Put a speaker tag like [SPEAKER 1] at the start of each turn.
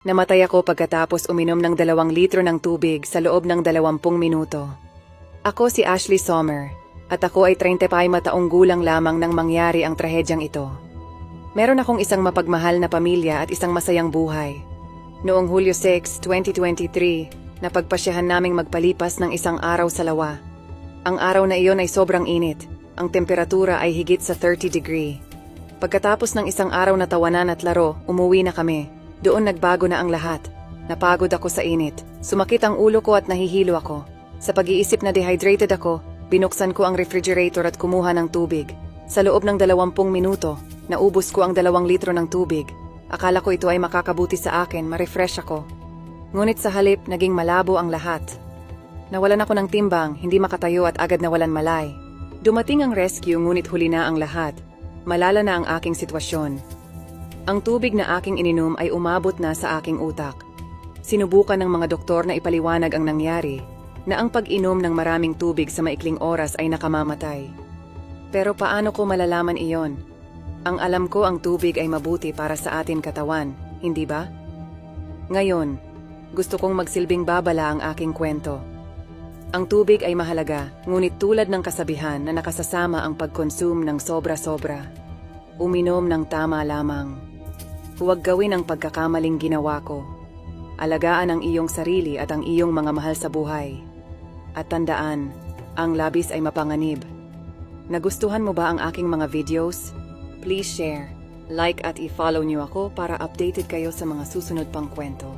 [SPEAKER 1] Namatay ako pagkatapos uminom ng 2 litro ng tubig sa loob ng 20 minuto. Ako si Ashley Sommer, at ako ay 35 taong gulang lamang nang mangyari ang trahedyang ito. Meron akong isang mapagmahal na pamilya at isang masayang buhay. Noong Hulyo 6, 2023, napagpasyahan naming magpalipas ng isang araw sa lawa. Ang araw na iyon ay sobrang init. Ang temperatura ay higit sa 30 degree. Pagkatapos ng isang araw na tawanan at laro, umuwi na kami. Doon nagbago na ang lahat. Napagod ako sa init. Sumakit ang ulo ko at nahihilo ako. Sa pag-iisip na dehydrated ako, binuksan ko ang refrigerator at kumuha ng tubig. Sa loob ng 20 minuto, naubos ko ang 2 litro ng tubig. Akala ko ito ay makakabuti sa akin, ma-refresh ako. Ngunit sa halip, naging malabo ang lahat. Nawalan ako ng timbang, hindi makatayo at agad nawalan malay. Dumating ang rescue ngunit huli na ang lahat. Malala na ang aking sitwasyon. Ang tubig na aking ininom ay umabot na sa aking utak. Sinubukan ng mga doktor na ipaliwanag ang nangyari, na ang pag-inom ng maraming tubig sa maikling oras ay nakamamatay. Pero paano ko malalaman iyon? Ang alam ko ang tubig ay mabuti para sa atin katawan, hindi ba? Ngayon, gusto kong magsilbing babala ang aking kwento. Ang tubig ay mahalaga, ngunit tulad ng kasabihan na nakasasama ang pag-consume ng sobra-sobra. Uminom ng tama lamang. Huwag gawin ang pagkakamaling ginawa ko. Alagaan ang iyong sarili at ang iyong mga mahal sa buhay. At tandaan, ang labis ay mapanganib. Nagustuhan mo ba ang aking mga videos? Please share, like at i-follow niyo ako para updated kayo sa mga susunod pang kwento.